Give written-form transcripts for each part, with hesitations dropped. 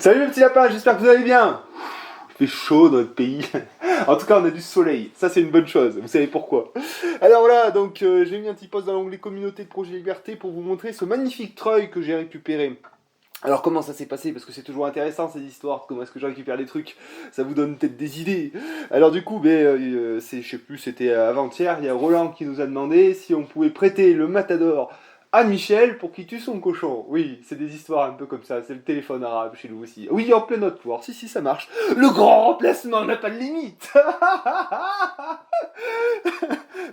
Salut mes petits lapins, j'espère que vous allez bien. Il fait chaud dans notre pays. En tout cas, on a du soleil. Ça, c'est une bonne chose. Vous savez pourquoi. Alors voilà, donc j'ai mis un petit post dans l'onglet communauté de Projet Liberté pour vous montrer ce magnifique treuil que j'ai récupéré. Alors comment ça s'est passé? Parce que c'est toujours intéressant ces histoires, comment est-ce que je récupère les trucs, ça vous donne peut-être des idées. Alors du coup, je sais plus, c'était avant-hier, il y a Roland qui nous a demandé si on pouvait prêter le matador à Michel pour qu'il tue son cochon. Oui, c'est des histoires un peu comme ça, c'est le téléphone arabe chez nous aussi. Oui, en plein notre pouvoir, si ça marche. Le grand remplacement n'a pas de limite.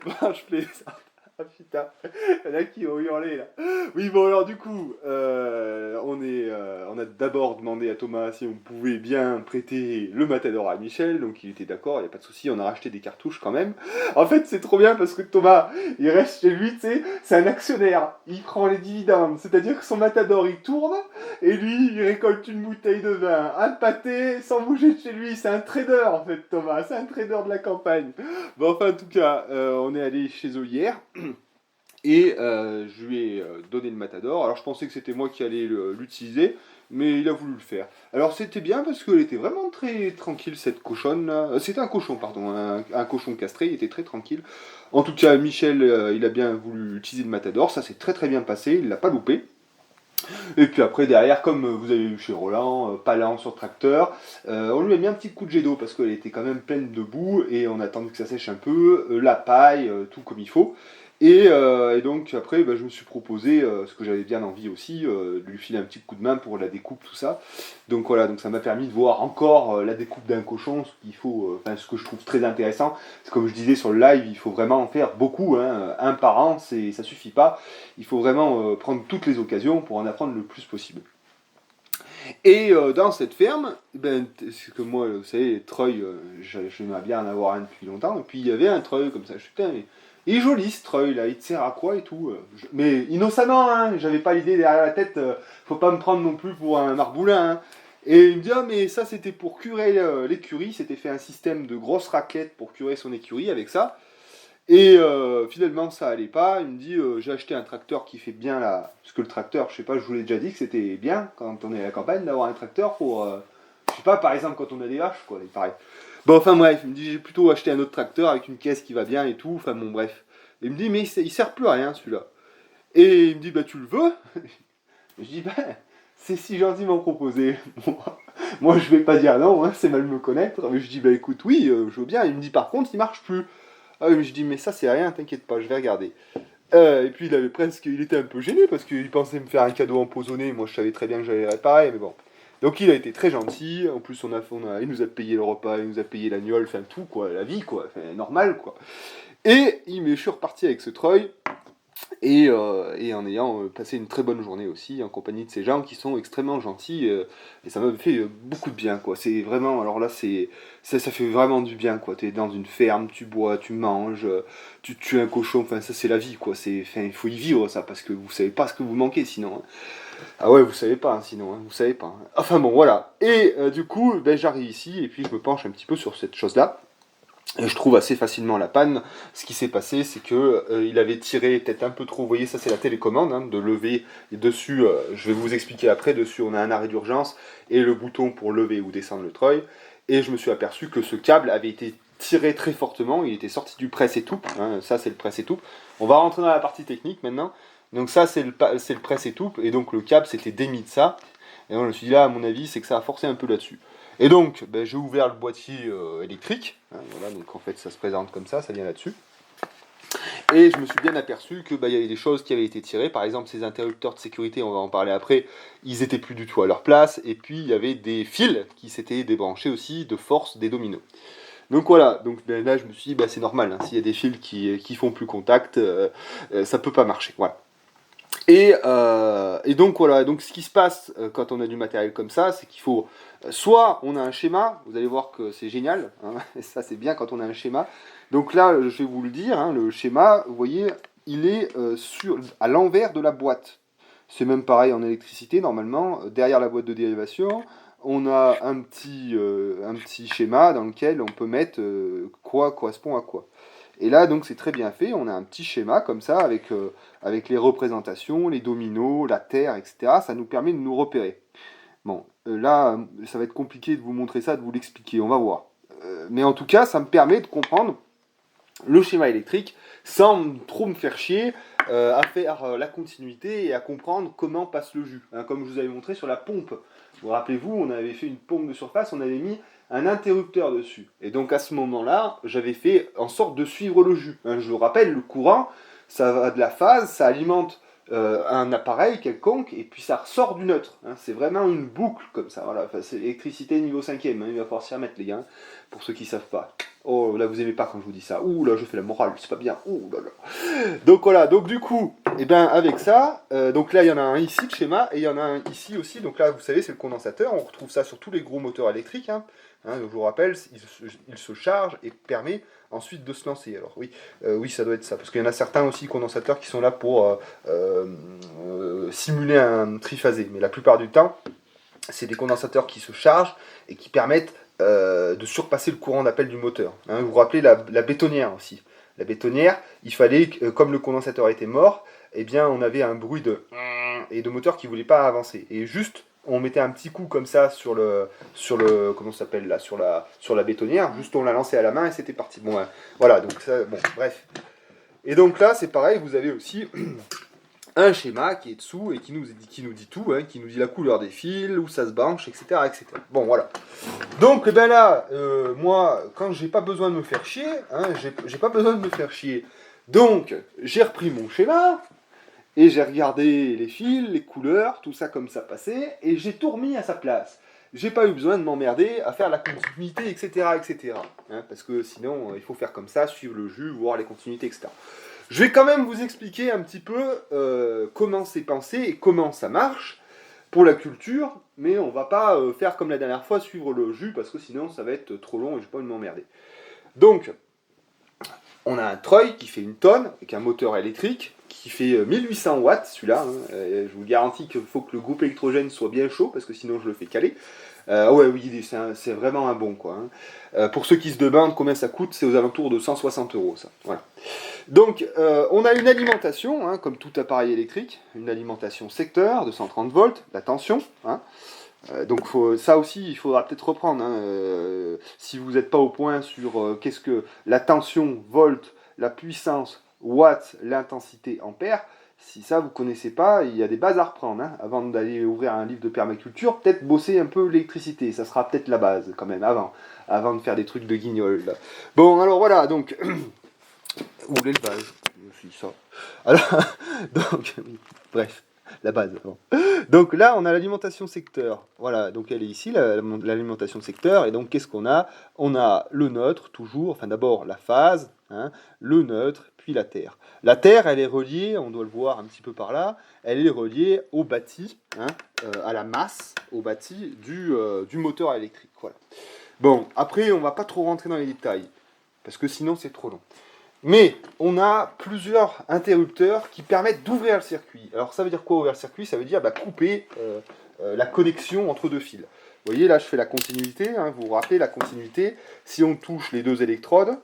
Bon, je plaisante. Ah putain, il y en a qui ont hurlé là. Oui, bon, alors du coup, on a d'abord demandé à Thomas si on pouvait bien prêter le Matador à Michel, donc il était d'accord, il n'y a pas de souci, on a racheté des cartouches quand même. En fait, c'est trop bien parce que Thomas, il reste chez lui, tu sais, c'est un actionnaire, il prend les dividendes, c'est-à-dire que son Matador il tourne, et lui, il récolte une bouteille de vin, un pâté, sans bouger de chez lui, c'est un trader en fait, Thomas, c'est un trader de la campagne. Bon, enfin, en tout cas, on est allé chez eux hier. Et je lui ai donné le matador. Alors je pensais que c'était moi qui allais l'utiliser, mais il a voulu le faire. Alors c'était bien parce qu'elle était vraiment très tranquille cette cochonne là. C'était un cochon, pardon, un cochon castré, il était très tranquille. En tout cas, Michel, il a bien voulu utiliser le matador, ça s'est très très bien passé, il l'a pas loupé. Et puis après, derrière, comme vous avez vu chez Roland, Palan sur tracteur, on lui a mis un petit coup de jet d'eau parce qu'elle était quand même pleine de boue et on a attendu que ça sèche un peu, la paille, tout comme il faut. Et donc après, je me suis proposé, ce que j'avais bien envie aussi, de lui filer un petit coup de main pour la découpe, tout ça. Donc voilà, donc ça m'a permis de voir encore la découpe d'un cochon, ce qu'il faut, ce que je trouve très intéressant. C'est comme je disais sur le live, il faut vraiment en faire beaucoup, hein, un par an, ça suffit pas. Il faut vraiment prendre toutes les occasions pour en apprendre le plus possible. Et dans cette ferme, c'est que moi, vous savez, treuil, j'aimerais bien en avoir un depuis longtemps. Et puis il y avait un treuil comme ça. Je suis putain, mais il est joli ce treuil là, il te sert à quoi et tout. Mais innocemment, hein, j'avais pas l'idée derrière la tête, faut pas me prendre non plus pour un marboulin. Hein. Et il me dit, ah mais ça c'était pour curer l'écurie, c'était fait un système de grosses raclettes pour curer son écurie avec ça. Et finalement, ça allait pas. Il me dit j'ai acheté un tracteur qui fait bien la. Parce que le tracteur, je sais pas, je vous l'ai déjà dit que c'était bien quand on est à la campagne d'avoir un tracteur pour. Je sais pas, par exemple, quand on a des vaches, quoi, il paraît. Bon, enfin bref, il me dit j'ai plutôt acheté un autre tracteur avec une caisse qui va bien et tout. Enfin bon, bref. Et il me dit mais il sert plus à rien celui-là. Et il me dit bah tu le veux? Je dis bah c'est si gentiment proposé. Moi je vais pas dire non, hein, c'est mal me connaître. Mais je dis bah écoute, oui, je veux bien. Il me dit par contre, il marche plus. Ah oui, mais je dis, mais ça c'est rien, t'inquiète pas, je vais regarder. Et puis il était un peu gêné parce qu'il pensait me faire un cadeau empoisonné. Moi je savais très bien que j'allais réparer, mais bon. Donc il a été très gentil. En plus il nous a payé le repas, il nous a payé l'agnole, enfin tout quoi, la vie quoi, enfin, normal quoi. Je suis reparti avec ce treuil. Et en ayant passé une très bonne journée aussi, en compagnie de ces gens qui sont extrêmement gentils, et ça m'a fait beaucoup de bien, quoi. C'est vraiment, alors là, ça fait vraiment du bien, quoi. T'es dans une ferme, tu bois, tu manges, tu tues un cochon, enfin, ça c'est la vie, quoi. Enfin, il faut y vivre, ça, parce que vous savez pas ce que vous manquez, sinon. Hein. Ah ouais, vous savez pas, hein, sinon, hein, vous savez pas. Hein. Enfin bon, voilà. Et du coup, j'arrive ici, et puis je me penche un petit peu sur cette chose-là. Et je trouve assez facilement la panne. Ce qui s'est passé, c'est que il avait tiré peut-être un peu trop. Vous voyez, ça c'est la télécommande, hein, de lever. Et dessus, je vais vous expliquer après. Dessus, on a un arrêt d'urgence et le bouton pour lever ou descendre le treuil. Et je me suis aperçu que ce câble avait été tiré très fortement. Il était sorti du presse étoupe. Hein, ça, c'est le presse étoupe. On va rentrer dans la partie technique maintenant. Donc ça, c'est le presse étoupe. Et donc le câble s'était démis de ça. Et donc je me suis dit là, à mon avis, c'est que ça a forcé un peu là-dessus. Et donc, j'ai ouvert le boîtier électrique. Hein, voilà, donc en fait, ça se présente comme ça vient là-dessus. Et je me suis bien aperçu que y avait des choses qui avaient été tirées. Par exemple, ces interrupteurs de sécurité, on va en parler après, ils étaient plus du tout à leur place. Et puis, il y avait des fils qui s'étaient débranchés aussi de force des dominos. Donc voilà, donc là, je me suis dit, c'est normal. Hein, s'il y a des fils qui font plus contact, ça peut pas marcher. Voilà. Et donc voilà, donc ce qui se passe quand on a du matériel comme ça, c'est qu'il faut soit on a un schéma, vous allez voir que c'est génial, hein, et ça c'est bien quand on a un schéma. Donc là, je vais vous le dire, hein, le schéma, vous voyez, il est à l'envers de la boîte. C'est même pareil en électricité, normalement, derrière la boîte de dérivation, on a un petit schéma dans lequel on peut mettre quoi correspond à quoi. Et là, donc, c'est très bien fait. On a un petit schéma comme ça, avec les représentations, les dominos, la terre, etc. Ça nous permet de nous repérer. Bon, là, ça va être compliqué de vous montrer ça, de vous l'expliquer, on va voir. Mais en tout cas, ça me permet de comprendre le schéma électrique sans trop me faire chier à faire la continuité et à comprendre comment passe le jus. Hein, comme je vous avais montré sur la pompe. Vous rappelez-vous, on avait fait une pompe de surface, on avait mis un interrupteur dessus. Et donc à ce moment-là, j'avais fait en sorte de suivre le jus. Hein, je vous rappelle, le courant, ça va de la phase, ça alimente un appareil quelconque, et puis ça ressort du neutre. Hein, c'est vraiment une boucle comme ça. Voilà. Enfin, c'est l'électricité niveau 5e, hein, il va falloir s'y remettre les gars, pour ceux qui ne savent pas. Oh là vous aimez pas quand je vous dis ça. Ouh là je fais la morale, c'est pas bien. Ouh là là. Donc voilà, donc du coup, et ben avec ça, donc là il y en a un ici le schéma, et il y en a un ici aussi. Donc là vous savez c'est le condensateur, on retrouve ça sur tous les gros moteurs électriques. Hein. Hein, donc je vous rappelle, il se charge et permet ensuite de se lancer. Alors oui, oui ça doit être ça, parce qu'il y en a certains aussi condensateurs qui sont là pour simuler un triphasé, mais la plupart du temps, c'est des condensateurs qui se chargent et qui permettent de surpasser le courant d'appel du moteur. Hein, vous vous rappelez la bétonnière aussi. La bétonnière, il fallait, comme le condensateur était mort, eh bien on avait un bruit de moteur qui ne voulait pas avancer. Et juste, on mettait un petit coup comme ça sur le comment ça s'appelle là, sur la bétonnière, juste on la lançait à la main et c'était parti. Bon, voilà, donc ça, bon, bref. Et donc là, c'est pareil, vous avez aussi un schéma qui est dessous et qui nous dit tout, hein, qui nous dit la couleur des fils, où ça se branche, etc. etc. Bon, voilà. Donc, ben là, moi, quand j'ai pas besoin de me faire chier, hein, j'ai pas besoin de me faire chier. Donc, j'ai repris mon schéma, et j'ai regardé les fils, les couleurs, tout ça comme ça passait, et j'ai tout remis à sa place. J'ai pas eu besoin de m'emmerder à faire la continuité, etc. etc. Hein, parce que sinon, il faut faire comme ça, suivre le jus, voir les continuités, etc. Je vais quand même vous expliquer un petit peu comment c'est pensé et comment ça marche pour la culture, mais on va pas faire comme la dernière fois, suivre le jus, parce que sinon ça va être trop long et je vais pas m'emmerder. Donc, on a un treuil qui fait une tonne, avec un moteur électrique, qui fait 1800 watts, celui-là. Hein, je vous garantis qu'il faut que le groupe électrogène soit bien chaud, parce que sinon je le fais caler. Ouais, oui, c'est vraiment un bon, quoi. Hein. Pour ceux qui se demandent combien ça coûte, c'est aux alentours de 160 €, ça. Voilà. Donc, on a une alimentation, hein, comme tout appareil électrique, une alimentation secteur de 130 volts, la tension. Hein. Donc ça aussi, il faudra peut-être reprendre. Hein, si vous n'êtes pas au point sur qu'est-ce que la tension, volt, la puissance, watts, l'intensité, ampère, si ça vous ne connaissez pas, il y a des bases à reprendre. Hein, avant d'aller ouvrir un livre de permaculture, peut-être bosser un peu l'électricité, ça sera peut-être la base quand même, avant de faire des trucs de guignol. Là. Bon, alors voilà, donc... ou l'élevage, aussi ça. Alors, donc, bref, la base. Bon. Donc là, on a l'alimentation secteur. Voilà, donc elle est ici, l'alimentation secteur. Et donc, qu'est-ce qu'on a? On a le neutre, toujours. Enfin, d'abord, la phase, hein, le neutre, puis la terre. La terre, elle est reliée, on doit le voir un petit peu par là, elle est reliée au bâti, hein, à la masse, au bâti du moteur électrique. Voilà. Bon, après, on va pas trop rentrer dans les détails, parce que sinon, c'est trop long. Mais on a plusieurs interrupteurs qui permettent d'ouvrir le circuit. Alors ça veut dire quoi ouvrir le circuit? Ça veut dire couper la connexion entre deux fils. Vous voyez là je fais la continuité, hein, vous vous rappelez la continuité, si on touche les deux électrodes,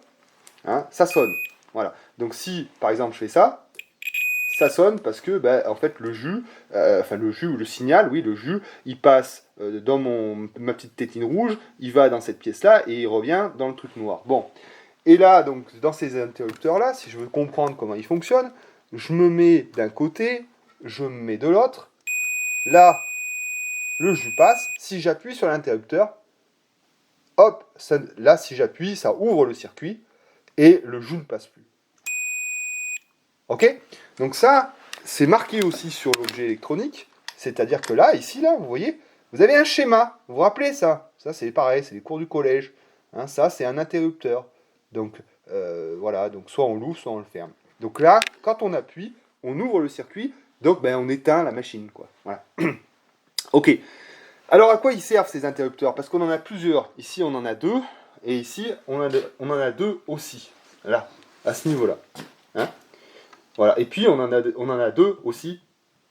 hein, ça sonne. Voilà. Donc si par exemple je fais ça, ça sonne parce que en fait le jus, le jus ou le signal, oui le jus, il passe dans ma petite tétine rouge, il va dans cette pièce là et il revient dans le truc noir. Bon. Et là, donc, dans ces interrupteurs-là, si je veux comprendre comment ils fonctionnent, je me mets d'un côté, je me mets de l'autre. Là, le jus passe. Si j'appuie sur l'interrupteur, hop, là, si j'appuie, ça ouvre le circuit et le jus ne passe plus. Ok? Donc ça, c'est marqué aussi sur l'objet électronique. C'est-à-dire que là, ici, là, vous voyez, vous avez un schéma. Vous vous rappelez ça? Ça, c'est pareil, c'est les cours du collège. Hein, ça, c'est un interrupteur. Donc voilà, donc soit on l'ouvre, soit on le ferme. Donc là, quand on appuie, on ouvre le circuit, donc on éteint la machine, quoi. Voilà. Ok. Alors à quoi ils servent ces interrupteurs? Parce qu'on en a plusieurs. Ici on en a deux, et ici on en a deux aussi. Là, à ce niveau-là. Hein, voilà. Et puis on en a deux aussi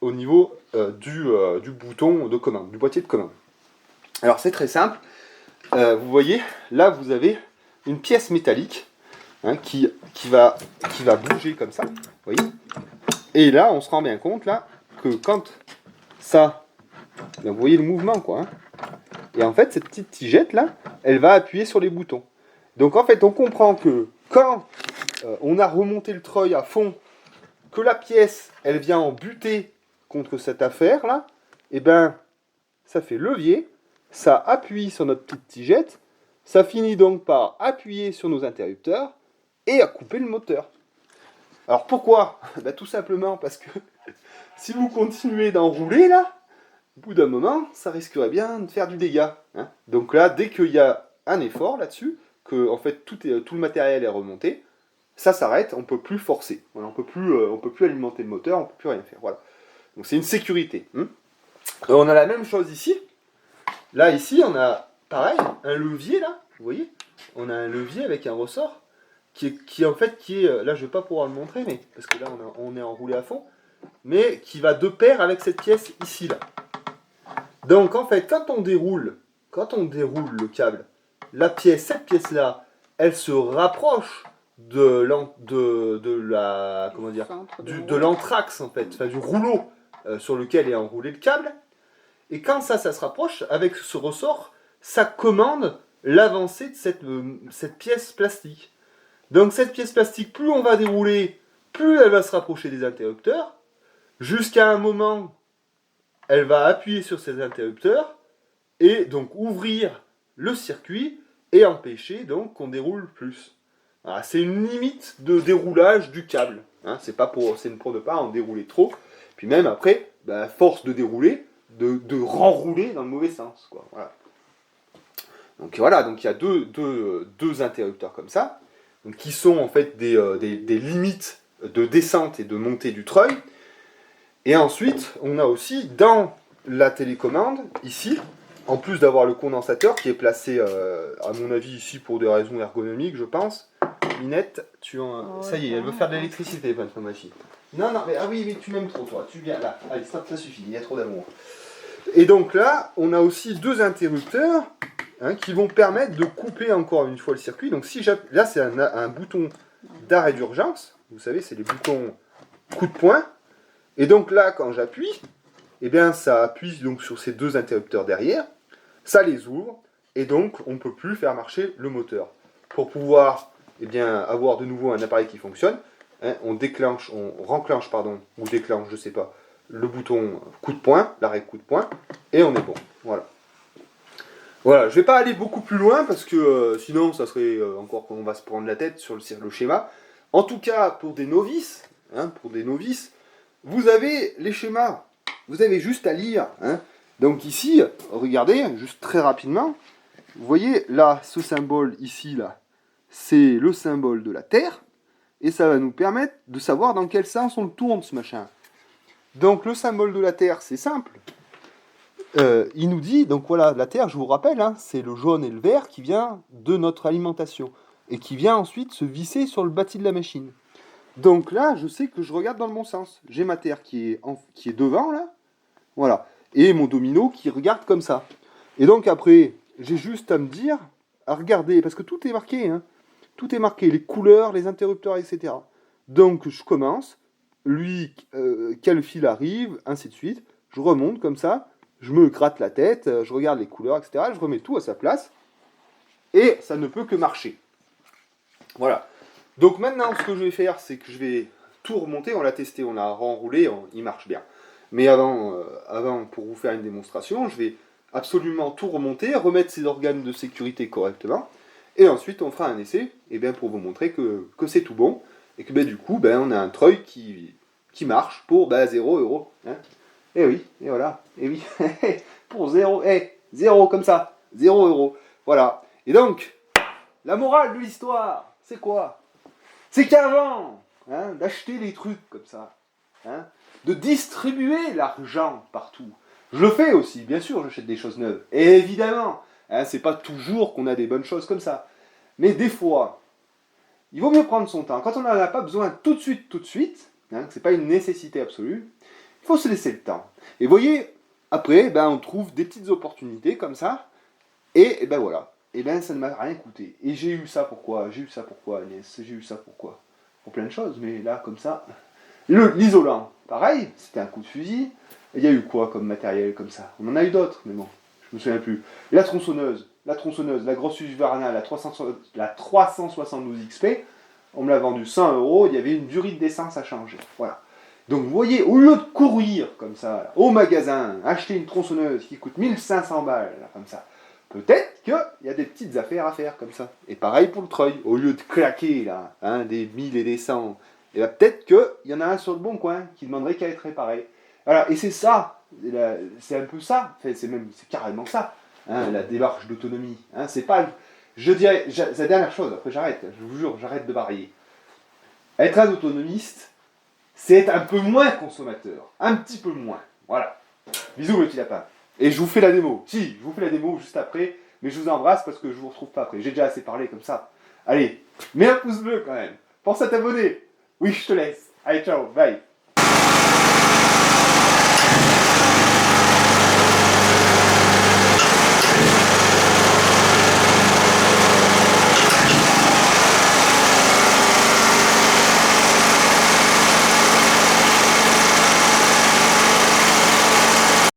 au niveau du bouton de commande, du boîtier de commande. Alors c'est très simple. Vous voyez, là vous avez une pièce métallique hein, qui va bouger comme ça, vous voyez. Et là, on se rend bien compte là que quand ça, vous voyez le mouvement quoi. Hein, Et en fait, cette petite tigette là, elle va appuyer sur les boutons. Donc en fait, on comprend que quand on a remonté le treuil à fond, que la pièce, elle vient en buter contre cette affaire là, et ben ça fait levier, ça appuie sur notre petite tigette, ça finit donc par appuyer sur nos interrupteurs et à couper le moteur. Alors pourquoi? Ben, tout simplement parce que si vous continuez d'enrouler là, au bout d'un moment, ça risquerait bien de faire du dégât. Hein. Donc là, dès qu'il y a un effort là-dessus, que en fait tout le matériel est remonté, ça s'arrête, on ne peut plus forcer. Voilà, on peut plus alimenter le moteur, on ne peut plus rien faire. Voilà. Donc c'est une sécurité. Hein. On a la même chose ici. Là, ici, on a pareil, un levier là, vous voyez? On a un levier avec un ressort qui est là, je vais pas pouvoir le montrer, mais parce que là, on est enroulé à fond, mais qui va de pair avec cette pièce ici là. Donc en fait, quand on déroule le câble, cette pièce là, elle se rapproche de l'anthrax en fait, enfin du rouleau sur lequel est enroulé le câble. Et quand ça se rapproche, avec ce ressort, ça commande l'avancée de cette pièce plastique. Donc cette pièce plastique, plus on va dérouler, plus elle va se rapprocher des interrupteurs, jusqu'à un moment, elle va appuyer sur ces interrupteurs, et donc ouvrir le circuit, et empêcher donc qu'on déroule plus. Voilà, c'est une limite de déroulage du câble. Hein, c'est pour ne pas en dérouler trop. Puis même après, force de dérouler, de renrouler dans le mauvais sens. Quoi. Voilà. Donc il y a deux interrupteurs comme ça, donc, qui sont en fait des limites de descente et de montée du treuil. Et ensuite, on a aussi dans la télécommande, ici, en plus d'avoir le condensateur qui est placé, à mon avis, ici pour des raisons ergonomiques, je pense. Minette, ça y est, elle veut faire de l'électricité, maintenant, ma fille. Non, mais tu m'aimes trop, toi. Tu viens là. Allez, stop, ça suffit, il y a trop d'amour. Et donc là, on a aussi deux interrupteurs qui vont permettre de couper encore une fois le circuit. Donc là, c'est un bouton d'arrêt d'urgence. Vous savez, c'est les boutons coup de poing. Et donc là, quand j'appuie, eh bien, ça appuie donc sur ces deux interrupteurs derrière. Ça les ouvre. Et donc, on ne peut plus faire marcher le moteur. Pour pouvoir avoir de nouveau un appareil qui fonctionne, on déclenche, ou déclenche, je sais pas, le bouton coup de poing, l'arrêt coup de poing, et on est bon. Voilà, je vais pas aller beaucoup plus loin parce que sinon ça serait encore qu'on va se prendre la tête sur le schéma. En tout cas, pour des novices, vous avez les schémas, vous avez juste à lire. Donc ici, regardez, juste très rapidement, vous voyez là, ce symbole ici, là, c'est le symbole de la Terre, et ça va nous permettre de savoir dans quel sens on le tourne, ce machin. Donc le symbole de la Terre, c'est simple. Il nous dit, donc voilà, la Terre, je vous rappelle, c'est le jaune et le vert qui vient de notre alimentation, et qui vient ensuite se visser sur le bâti de la machine. Donc là, je sais que je regarde dans le bon sens. J'ai ma Terre qui est devant, là, voilà, et mon domino qui regarde comme ça. Et donc après, j'ai juste à me dire, à regarder, parce que tout est marqué, tout est marqué, les couleurs, les interrupteurs, etc. Donc je commence, quel fil arrive, ainsi de suite, je remonte comme ça, je me gratte la tête, je regarde les couleurs, etc. Je remets tout à sa place, et ça ne peut que marcher. Voilà. Donc maintenant, ce que je vais faire, c'est que je vais tout remonter, on l'a testé, on l'a renroulé, il marche bien. Mais avant, pour vous faire une démonstration, je vais absolument tout remonter, remettre ces organes de sécurité correctement, et ensuite on fera un essai, pour vous montrer que c'est tout bon, et que du coup, on a un treuil qui marche pour 0 €. Et oui, et voilà, et oui, pour 0 comme ça, 0 €. Voilà. Et donc, la morale de l'histoire, c'est quoi? C'est qu'avant d'acheter des trucs comme ça, de distribuer l'argent partout. Je le fais aussi, bien sûr, j'achète des choses neuves. Et évidemment, c'est pas toujours qu'on a des bonnes choses comme ça. Mais des fois, il vaut mieux prendre son temps. Quand on n'en a pas besoin tout de suite, que c'est pas une nécessité absolue, il faut se laisser le temps. Et vous voyez, après, on trouve des petites opportunités comme ça, et voilà. Ça ne m'a rien coûté. Et j'ai eu ça pourquoi, Agnès? J'ai eu ça pourquoi? Pour plein de choses, mais là, comme ça. L'isolant, pareil, c'était un coup de fusil. Il y a eu quoi comme matériel comme ça? On en a eu d'autres, mais bon, Je me souviens plus. Et la tronçonneuse, la grosse Husqvarna, la 372 XP, on me l'a vendue 100 euros, il y avait une durée d'essence à changer. Voilà. Donc vous voyez, au lieu de courir comme ça, là, au magasin, acheter une tronçonneuse qui coûte 1500 balles, là, comme ça, peut-être qu'il y a des petites affaires à faire comme ça. Et pareil pour le treuil, au lieu de claquer là, hein, des 1000 et des 100, et ben peut-être qu'il y en a un sur le bon coin qui demanderait qu'à être réparé. Voilà, et c'est ça, c'est un peu ça, enfin, c'est carrément ça, hein, la démarche d'autonomie. Hein, c'est pas, je dirais, c'est la dernière chose, après j'arrête, je vous jure, j'arrête de varier. Être un autonomiste, c'est être un peu moins consommateur, un petit peu moins. Voilà. Bisous, mes petits lapins. Et je vous fais la démo. Si, je vous fais la démo juste après, mais je vous embrasse parce que je vous retrouve pas après. J'ai déjà assez parlé comme ça. Allez, mets un pouce bleu quand même. Pense à t'abonner. Oui, je te laisse. Allez, ciao, bye.